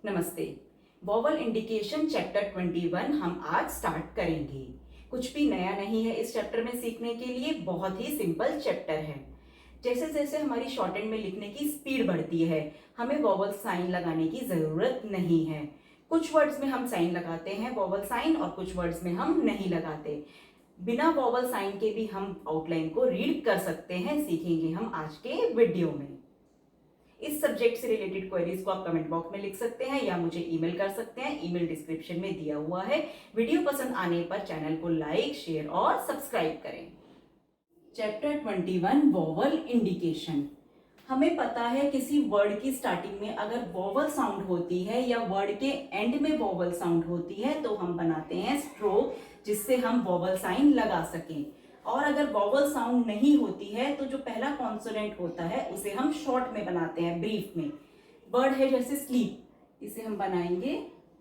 नमस्ते। Vowel indication chapter 21 हम आज स्टार्ट करेंगे। कुछ भी नया नहीं है इस चैप्टर में सीखने के लिए, बहुत ही सिंपल चैप्टर है। जैसे जैसे हमारी शॉर्ट हैंड में लिखने की स्पीड बढ़ती है, हमें वोवल साइन लगाने की जरूरत नहीं है। कुछ वर्ड्स में हम साइन लगाते हैं वोवल साइन, और कुछ वर्ड्स में हम नहीं लगाते। बिना वोवल साइन के भी हम आउटलाइन को रीड कर सकते हैं, सीखेंगे हम आज के वीडियो में। इस सब्जेक्ट से रिलेटेड क्वेरीज को आप कमेंट बॉक्स में लिख सकते हैं या मुझे ईमेल कर सकते हैं। ईमेल डिस्क्रिप्शन में दिया हुआ है। वीडियो पसंद आने पर चैनल को लाइक, शेयर और सब्सक्राइब करें। Chapter 21 vowel indication. हमें पता है किसी वर्ड की स्टार्टिंग में अगर वोवल साउंड होती है या वर्ड के एंड में वोवल साउंड होती है तो हम बनाते हैं स्ट्रोक, जिससे हम वोवल साइन लगा सकें। और अगर वोवल साउंड नहीं होती है तो जो पहला कॉन्सोनेंट होता है उसे हम शॉर्ट में बनाते हैं, ब्रीफ में। वर्ड है जैसे स्लीप, इसे हम बनाएंगे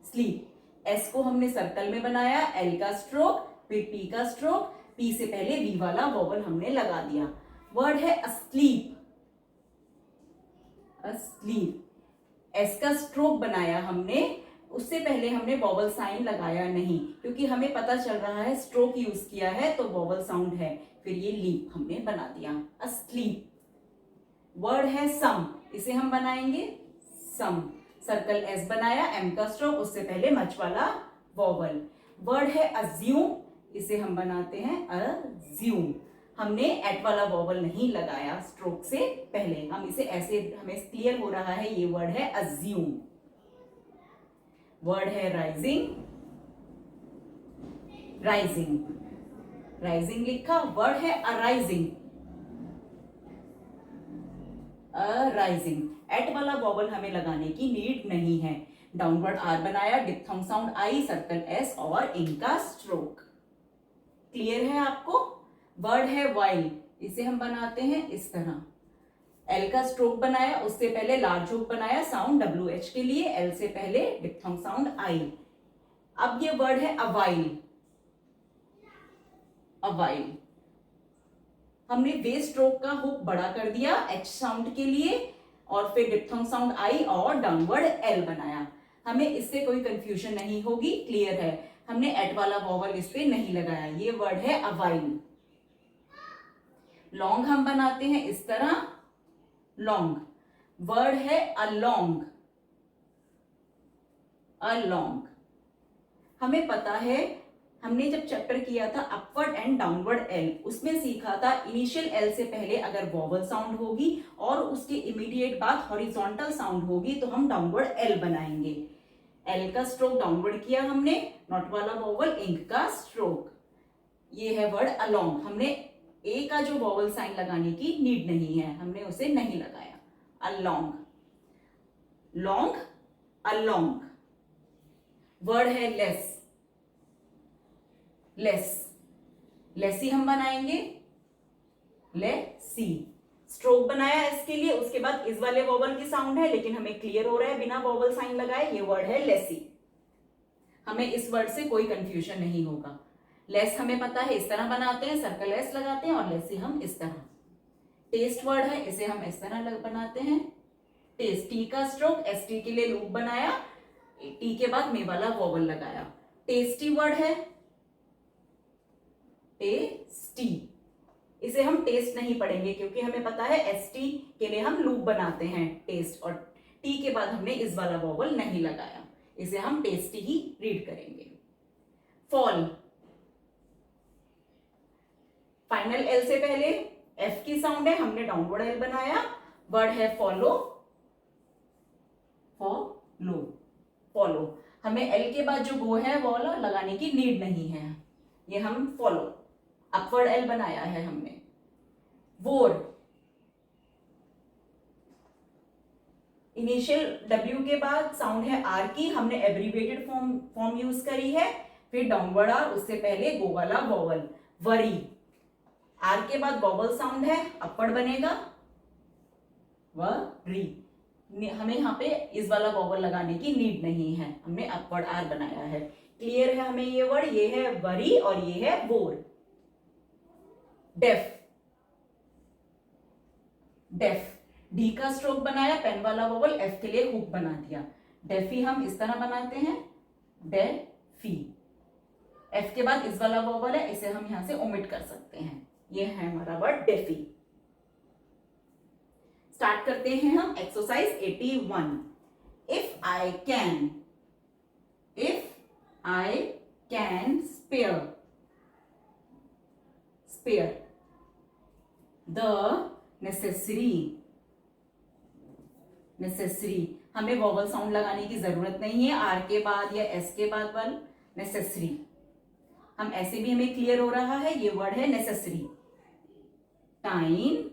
स्लीप। एस को हमने सर्कल में बनाया, एल का स्ट्रोक, फिर पी का स्ट्रोक, पी से पहले वी वाला वोवल हमने लगा दिया। वर्ड है अस्लीप, अस्लीप। एस का स्ट्रोक बनाया हमने, उससे पहले हमने वोवल साइन लगाया नहीं, क्योंकि हमें पता चल रहा है स्ट्रोक यूज किया है तो वोवल साउंड है। फिर ये लीप हमने बना दिया, अस्लीप। वर्ड है सम, इसे हम बनाएंगे सम। सर्कल एस बनाया, एम का स्ट्रोक, उससे पहले मच वाला वोवल। वर्ड है अज्यूम, इसे हम बनाते हैं अज्यूम। हमने एट वाला वोवल नहीं लगाया स्ट्रोक से पहले, हम इसे ऐसे, हमें क्लियर हो रहा है ये वर्ड है अज्यूम। वर्ड है राइजिंग, राइजिंग, राइजिंग लिखा। वर्ड है अराइजिंग, अराइजिंग। एट वाला वोवल हमें लगाने की नीड नहीं है। डाउनवर्ड आर बनाया, डिप्थोंग साउंड आई, सर्कल एस और इनका स्ट्रोक। क्लियर है आपको? वर्ड है वाइल, इसे हम बनाते हैं इस तरह। एल का स्ट्रोक बनाया, उससे पहले लार्ज हुक बनाया साउंड डब्ल्यू एच के लिए, एल से पहले डिप्थोंग साउंड आई। अब ये वर्ड है अवाइल, अवाइल। हमने वे स्ट्रोक का हुक बड़ा कर दिया एच साउंड के लिए, और फिर डिप्थोंग साउंड आई और डाउनवर्ड एल बनाया। हमें इससे कोई कंफ्यूजन नहीं होगी, क्लियर है। हमने एट वाला वोवल इस पे नहीं लगाया। ये वर्ड है अवाइल। लॉन्ग हम बनाते हैं इस तरह, लॉन्ग। वर्ड है अलोंग, अलोंग। हमें पता है, हमने जब चैप्टर किया था अपवर्ड एंड डाउनवर्ड एल, उसमें सीखा था इनिशियल एल से पहले अगर वोवल साउंड होगी और उसके इमीडिएट बाद हॉरिजॉन्टल साउंड होगी तो हम डाउनवर्ड एल बनाएंगे। एल का स्ट्रोक डाउनवर्ड किया हमने, नॉट वाला वोवल, इंक का स्ट्रोक। ये है वर्ड अलोंग। हमने ए का जो वोवल साइन लगाने की नीड नहीं है, हमने उसे नहीं लगाया। Along, long, along. वर्ड है लेस, लेस, लेसी हम बनाएंगे लेसी। स्ट्रोक बनाया इसके लिए, उसके बाद इस वाले वोवल की साउंड है, लेकिन हमें क्लियर हो रहा है बिना वोवल साइन लगाए। ये वर्ड है लेसी। हमें इस वर्ड से कोई कंफ्यूजन नहीं होगा। लेस हमें पता है इस तरह बनाते हैं, सर्कल एस लगाते हैं, और लेसी हम इस तरह। टेस्ट वर्ड है, इसे हम इस तरह बनाते हैं टेस्ट। टी का स्ट्रोक, एस टी के लिए लूप बनाया, टी के बाद मे वाला वोवल लगाया। टेस्टी वर्ड है, टेस्टी। इसे हम टेस्ट नहीं पढ़ेंगे क्योंकि हमें पता है एस टी के लिए हम लूप बनाते हैं टेस्ट, और टी के बाद हमने इस वाला वोवल नहीं लगाया। इसे हम टेस्टी ही रीड करेंगे। फॉल, फाइनल एल से पहले एफ की साउंड है, हमने डाउनवर्ड एल बनाया। वर्ड है फॉलो, फॉलो, फॉलो। हमें एल के बाद जो गो है वो लगाने की नीड नहीं है, ये हम फॉलो। अपवर्ड एल बनाया है हमने। वोर, इनिशियल डब्ल्यू के बाद साउंड है आर की, हमने एब्रीविएटेड फॉर्म यूज करी है। फिर डाउनवर्ड आर, उससे पहले गो वाला वोवल। वरी, आर के बाद वोवल साउंड है, अपवर्ड बनेगा वरी। हमें यहाँ पे इस वाला वोवल लगाने की नीड नहीं है, हमने अपवर्ड आर बनाया है। क्लियर है हमें ये वर्ड? ये है वरी और ये है वोर। डेफ, डेफ, डी का स्ट्रोक बनाया, पेन वाला वोवल, एफ के लिए हुक बना दिया। डेफी हम इस तरह बनाते हैं, डेफी। एफ के बाद इस वाला वॉवल है, इसे हम यहां से ओमिट कर सकते हैं। ये है हमारा वर्ड डेफी। स्टार्ट करते हैं हम exercise 81। If I can spare the necessary. हमें वॉवल साउंड लगाने की जरूरत नहीं है, आर के बाद या एस के बाद वाल नेसेसरी। हम ऐसे भी हमें क्लियर हो रहा है, ये वर्ड है नेसेसरी। टाइम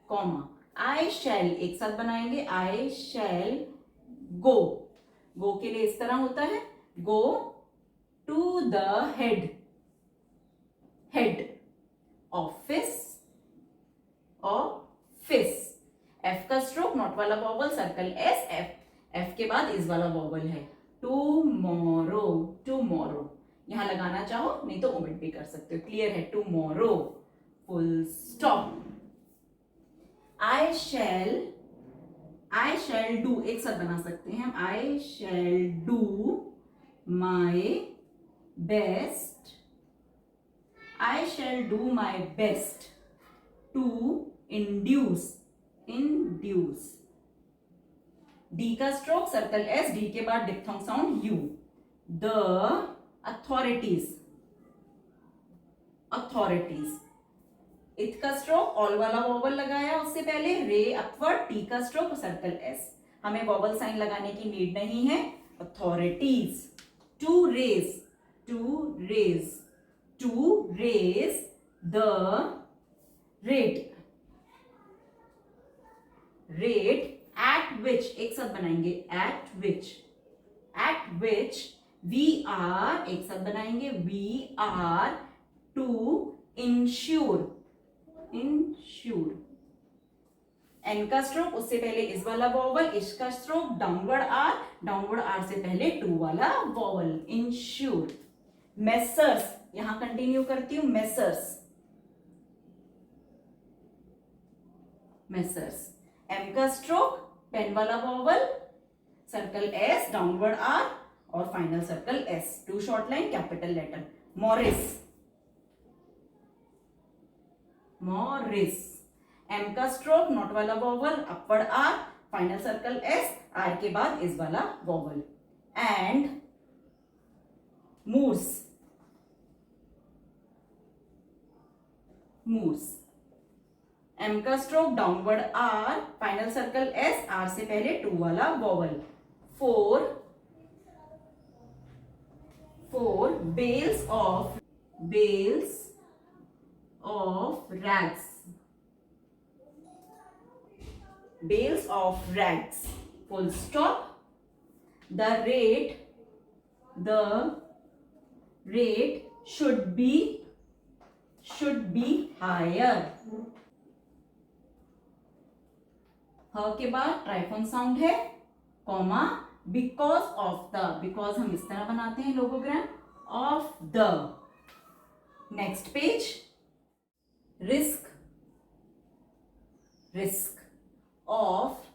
कॉमा आई शैल एक साथ बनाएंगे, आई शैल गो के लिए इस तरह होता है, go to the head office. F का स्ट्रोक, नॉट वाला वॉवल, सर्कल एस, एफ के बाद इस वाला वॉवल है, टूमोरो। यहां लगाना चाहो नहीं तो ओमिट भी कर सकते हो, क्लियर है, tomorrow, full stop. I shall do एक साथ बना सकते हैं हम, I shall do my best to induce. D का स्ट्रोक, सर्कल एस, डी के बाद diphthong sound U. The authorities. Ith का स्ट्रोक, ऑल वाला वॉवल लगाया उससे पहले, रे अपवर्ड, टी का स्ट्रोक, सर्कल एस। हमें वॉवल साइन लगाने की नीड नहीं है। Authorities. To raise the rate at which एक साथ बनाएंगे, एट विच वी आर एक साथ बनाएंगे, we are to ensure. N का स्ट्रोक, उससे पहले इस वाला वॉवल, इस का स्ट्रोक, डाउनवर्ड आर से पहले टू वाला वॉवल, इंश्योर। मेसर्स, यहां कंटिन्यू करती हूं, मेसर्स। एम का स्ट्रोक, पेन वाला vowel, circle S, downward R और final circle S, two short line, capital letter, Morris. M का स्ट्रोक, नॉट वाला vowel, upward R, final circle S, R के बाद इस वाला वॉवल, एंड मूव्स। एम का stroke, downward R, final circle S, R से पहले two वाला vowel, four bales of rags, full stop. The rate should be higher. H के बाद triphone sound है, कॉमा, बिकॉज हम इस तरह बनाते हैं logogram, of the. Next page, risk of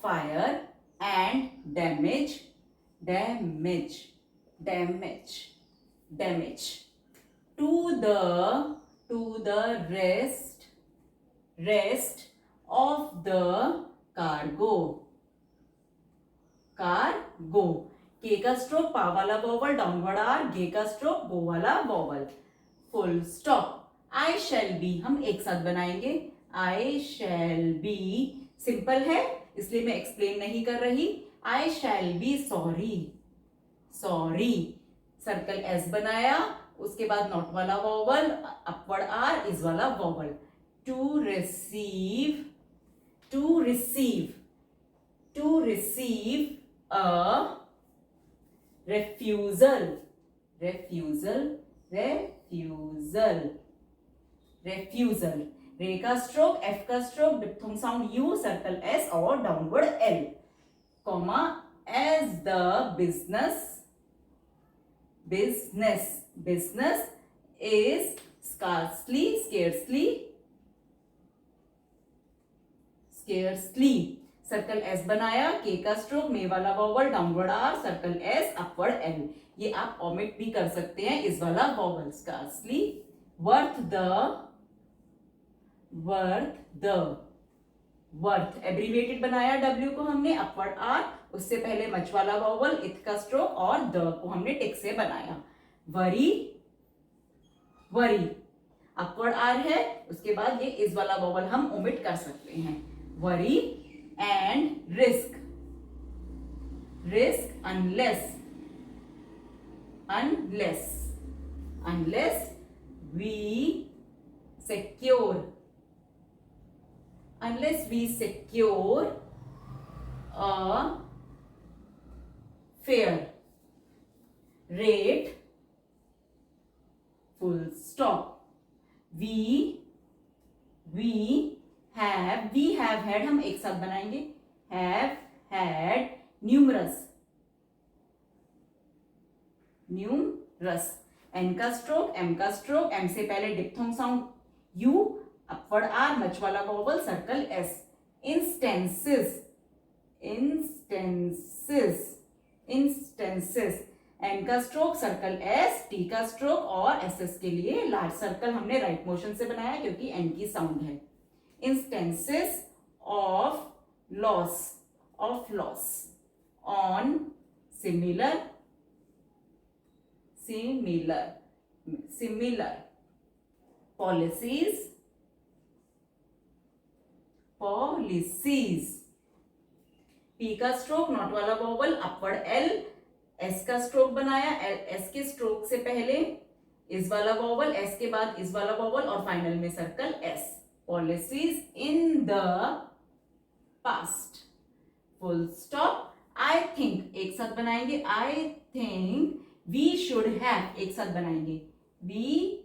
fire and damage to the rest of the cargo. K का stroke, पा वाला वॉवल, डाउनवर्ड आर, गे का स्ट्रोक, गो वाला vowel, full stop. I shall B हम एक साथ बनाएंगे, आई शैल बी, सिंपल है इसलिए मैं एक्सप्लेन नहीं कर रही। I shall be sorry, circle S बनाया, उसके बाद नॉट वाला वॉवल, अपवर्ड आर, इस वाला vowel, to receive a refusal. Ray का स्ट्रोक, एफ का stroke, diphthong sound U, circle S और downward L, comma, as the business is scarcely circle S बनाया, के का स्ट्रोक, मे वाला vowel downward R, circle S upward L. ये आप omit भी कर सकते हैं इस वाला वॉवल्स का असली वर्थ द वर्थ एब्रीविएटेड बनाया डब्ल्यू को हमने, अपवर्ड आर, उससे पहले मच वाला वॉवल, इथ का स्ट्रोक, और द को हमने टिक से बनाया। वरी अपवर्ड आर है, उसके बाद ये इस वाला वॉवल हम ओमिट कर सकते हैं। Worry and risk unless we secure a fair rate, full stop. we have had, हम एक साथ बनाएंगे, have had numerous, एन का स्ट्रोक, एम का स्ट्रोक, एम से पहले diphthong sound U, upward R, much वाला vowel, circle S. Instances, N का स्ट्रोक, सर्कल एस, टी का स्ट्रोक, और एस एस के लिए लार्ज सर्कल हमने राइट मोशन से बनाया क्योंकि एन की साउंड है। Instances of loss on similar policies, P का स्ट्रोक, नॉट वाला वॉवल, अपवर्ड एल, एस का स्ट्रोक बनाया, एस के स्ट्रोक से पहले इस वाला वॉवल, एस के बाद इस वाला वॉवल, और फाइनल में circle S. Policies in the past, full stop. I think एक साथ बनाएंगे, I think we should have, एक साथ बनाएंगे, वी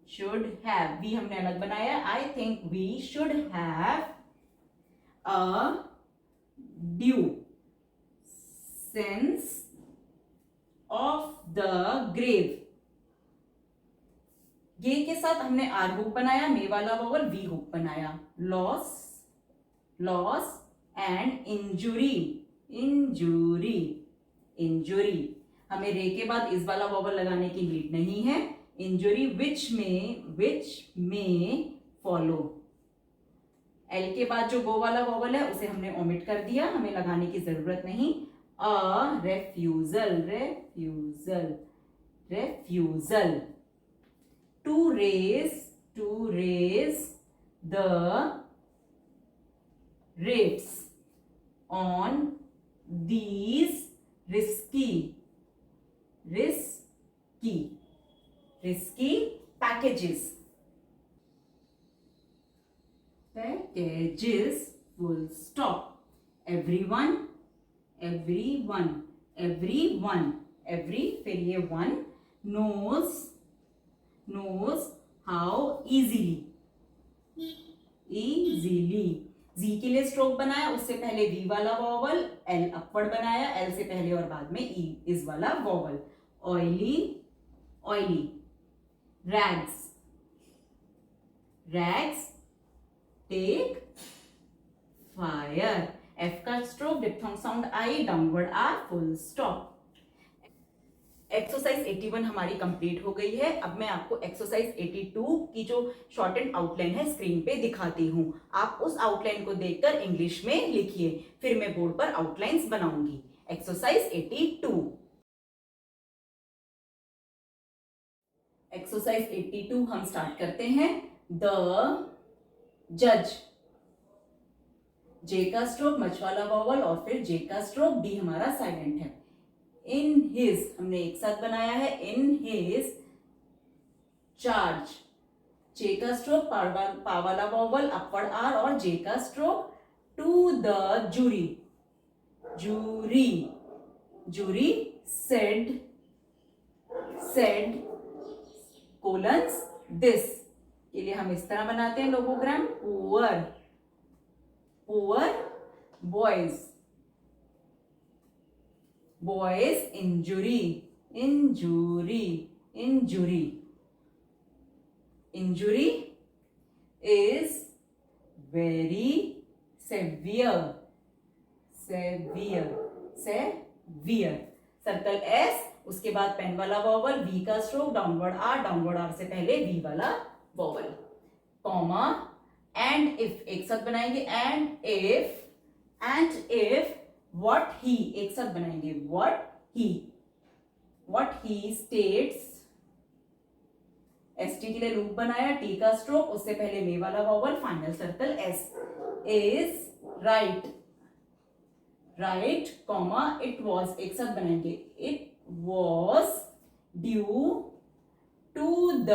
शुड हैव, वी हमने अलग बनाया, I think we should have a due sense of the grave. Gay के साथ हमने आर हुक बनाया, मे वाला वॉवल, वी हुक बनाया। लॉस एंड इंजुरी, हमें रे के बाद इस वाला वॉवल लगाने की नीड नहीं है। इंजुरी विच में फॉलो, एल के बाद जो गो वाला वॉवल है उसे हमने ओमिट कर दिया, हमें लगाने की जरूरत नहीं। A refusal to raise the rates on these risky packages, full stop. everyone, फिर ये one, knows how easily, जी के लिए स्ट्रोक बनाया, उससे पहले वी वाला वॉवल, एल अपवर्ड बनाया, एल से पहले और बाद में ई इस वाला vowel. Oily rags take fire, F का stroke, diphthong sound I, downward R, full stop. Exercise 81 हमारी कंप्लीट हो गई है। अब मैं आपको एक्सरसाइज 82 की जो शॉर्ट एंड आउटलाइन है स्क्रीन पे दिखाती हूँ। आप उस आउटलाइन को देखकर इंग्लिश में लिखिए, फिर मैं बोर्ड पर आउटलाइंस बनाऊंगी। एक्सरसाइज 82। एक्सरसाइज 82 हम स्टार्ट करते हैं। द जज, जे का स्ट्रोक, मच वाला वॉवल, और फिर जे का स्ट्रोक, डी हमारा साइलेंट है। इन हिज हमने एक साथ बनाया है, इन हिज चार्ज, जे का स्ट्रोक, पा वाला वॉवल, अपवर्ड आर, और जे का stroke. To the jury said colons this, के लिए हम इस तरह बनाते हैं logogram. Poor boy's injury is very severe, severe, severe. Circle S, उसके बाद पेन वाला वॉवल, वी का स्ट्रोक, डाउनवर्ड आर से पहले वी वाला वॉवल, कॉमा, एंड इफ एक साथ बनाएंगे, एंड इफ व्हाट ही एक साथ बनाएंगे, what he states, S T के लिए लूप बनाया, टी का स्ट्रोक, उससे पहले वे वाला vowel, final circle S, is right, comma, it was एक साथ बनाएंगे, it was due to the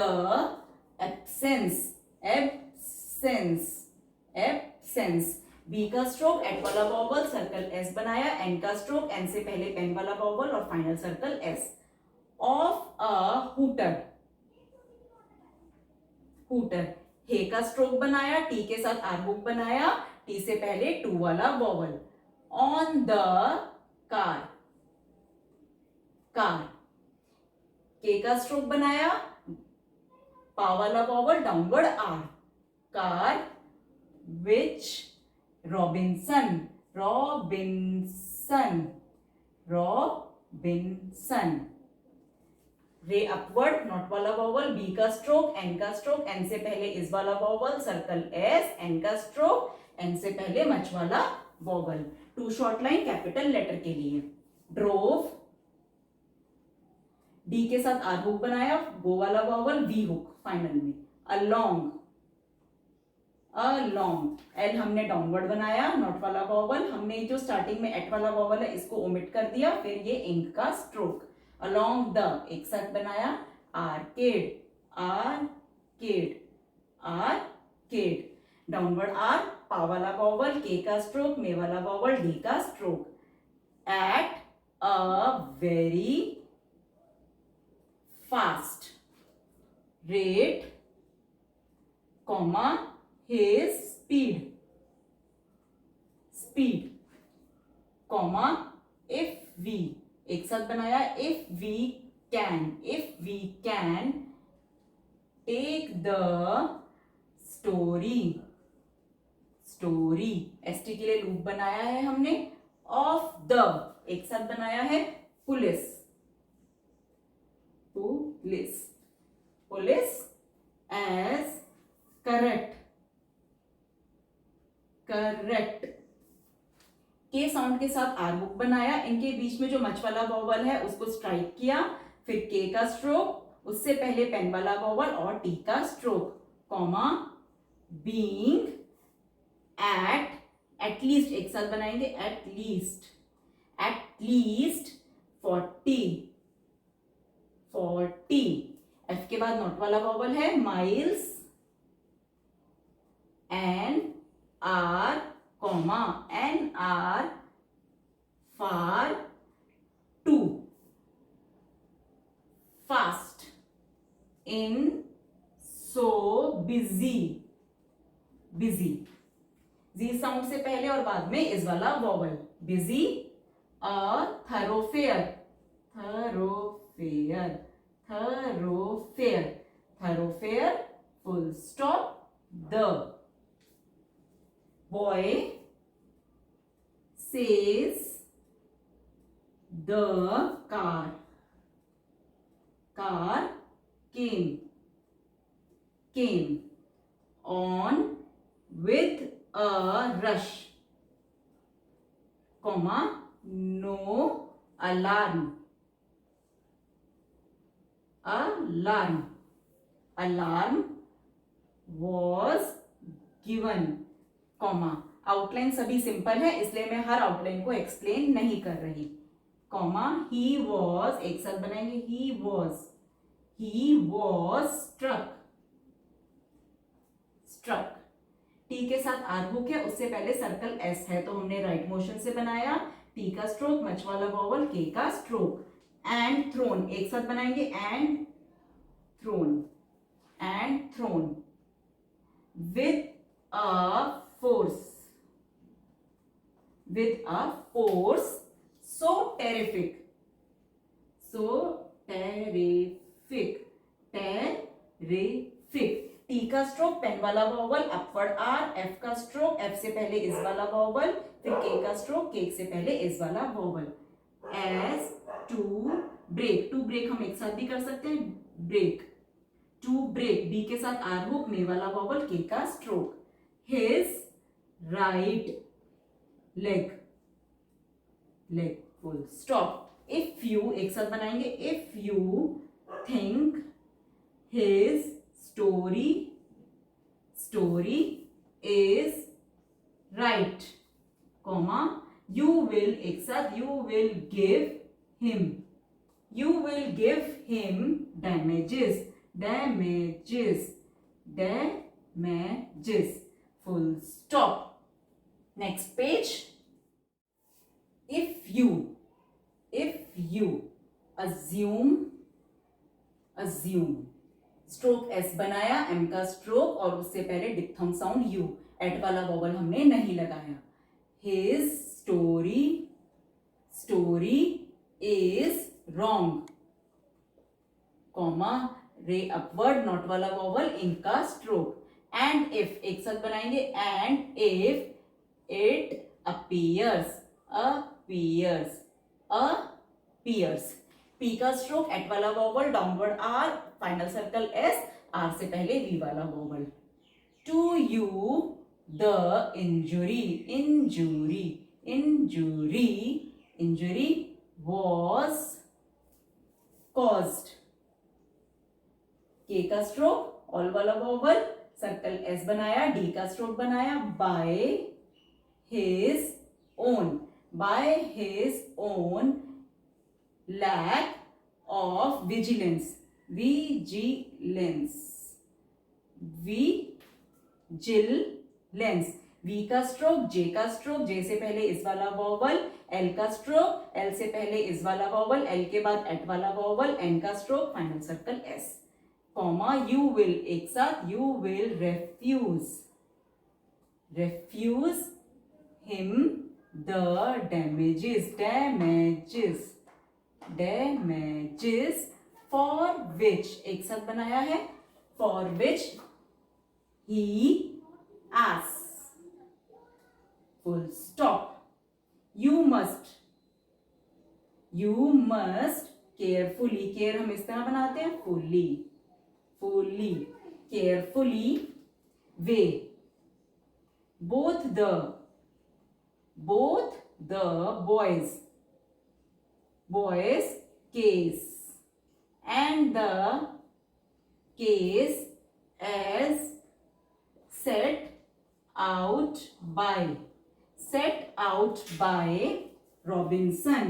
absence, B का स्ट्रोक, एट वाला वॉवल, सर्कल एस बनाया, एन का स्ट्रोक, एन से पहले पेन वाला वॉवल और final circle S, of a hooter, hay का स्ट्रोक बनाया, टी के साथ आर हुक बनाया, टी से पहले टू वाला वॉवल, ऑन द कार, के का स्ट्रोक बनाया, पा वाला vowel, downward R, car which Robinson, ray upward, not वाला वॉवल, बी का स्ट्रोक, एन का स्ट्रोक, एन से पहले इस वाला वॉवल, सर्कल एस, एन का स्ट्रोक, एन से पहले मच वाला vowel, two short line capital letter के लिए, ड्रोव, डी के साथ आर हुक बनाया, गो वाला वॉवल, वी हुक फाइनल में, अलोंग, एल हमने डाउनवर्ड बनाया, नॉट वाला वॉवल, हमने जो स्टार्टिंग में एट वाला वॉवल है इसको ओमिट कर दिया, फिर ये इंक का स्ट्रोक, अलोंग द एक साथ बनाया, आर्केड, डाउनवर्ड आर, पा वाला वॉवल, के का स्ट्रोक, मे वाला वॉवल, डी का stroke, at a very fast rate, comma, his speed, comma, if we एक साथ बनाया, if we can take the story, S T के लिए लूप बनाया है हमने, ऑफ द एक साथ बनाया है, पुलिस एज करेक्ट, के साउंड के साथ आर बुक बनाया, इनके बीच में जो मच वाला वॉवल है उसको स्ट्राइक किया, फिर के का स्ट्रोक, उससे पहले पेन वाला वॉवल और टी का स्ट्रोक, कॉमा, बीइंग एटलीस्ट एक साथ बनाएंगे, एटलीस्ट 40, एफ के बाद नॉट वाला वॉवल है, miles, N R, comma, N R far too fast, in so busy, G sound से पहले और बाद में इस वाला vowel, busy, thoroughfare, full stop, the boy says the car came on with a rush, comma, no alarm was given, comma, outline सभी simple है इसलिए मैं हर आउटलाइन को एक्सप्लेन नहीं कर रही, कॉमा, ही वॉज एक साथ बनाएंगे, ही वॉज स्ट्रक, टी के साथ आर हुक है, उससे पहले सर्कल एस है तो हमने राइट मोशन से बनाया, टी का स्ट्रोक, मच वाला वॉवल, के का स्ट्रोक, एंड थ्रोन एक साथ बनाएंगे, and thrown with a force so terrific, T का स्ट्रोक पेन वाला वॉवल अपवर्ड आर, एफ का स्ट्रोक एफ से पहले इस वाला वॉवल, फिर के का स्ट्रोक के से पहले इस वाला vowel. S to break, to break हम एक साथ भी कर सकते हैं, ब्रेक टू ब्रेक, बी के साथ आर हुक, मे वाला वॉवल, के का stroke. His right leg, leg full stop. If you एक साथ बनाएंगे, if you think his story, story is right, comma, you will एक साथ, you will give him, you will give him damages, damages, damages, full stop. Next page. If you assume, assume, stroke S बनाया, M का stroke और उससे पहले diphthong sound U, at वाला vowel हमने नहीं लगाया। His story, story is wrong, comma, ray upward, not वाला वॉवल, इनका स्ट्रोक। एंड इफ एक साथ बनाएंगे, and if it appears, appears, appears, P का स्ट्रोक एट वाला vowel, downward R, final circle S, R से पहले वी वाला vowel. To you the injury, injury, injury, injury was caused, K का stroke all वाला वॉवल, सर्कल एस बनाया, D का stroke बनाया, by his own, by his own lack of vigilance, vigilance, vigilance, V का stroke, J का stroke, J से पहले इस वाला वॉवल, एल का स्ट्रोक, एल से पहले इस वाला वॉवल, एल के बाद एट वाला वॉवल, एन का stroke, final circle S, comma, you will एक साथ, you will refuge, refuge him the damages, damages, damages for which एक साथ बनाया है, for which he asks, full stop. You must carefully, care हम इस तरह बनाते हैं, fully, fully, carefully weigh both the boys case and the case as set out by Robinson,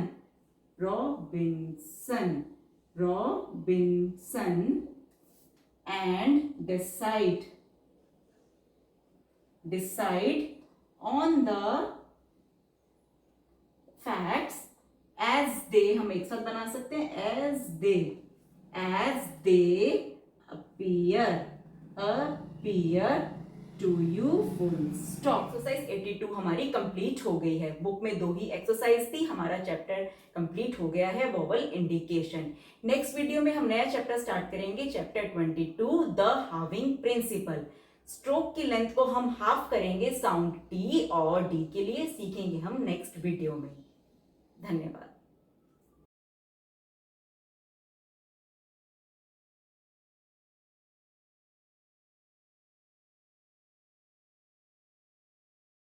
and decide on the facts as they, हम एक साथ बना सकते हैं, as they appear to you, full stop. Exercise 82 हमारी complete हो गई है। बुक में 2 ही एक्सरसाइज थी, हमारा चैप्टर कंप्लीट हो गया है, वोवल इंडिकेशन। नेक्स्ट वीडियो में हम नया चैप्टर स्टार्ट करेंगे, chapter 22, the halving principle. Stroke की लेंथ को हम हाफ करेंगे साउंड टी और डी के लिए, सीखेंगे हम नेक्स्ट वीडियो में। धन्यवाद।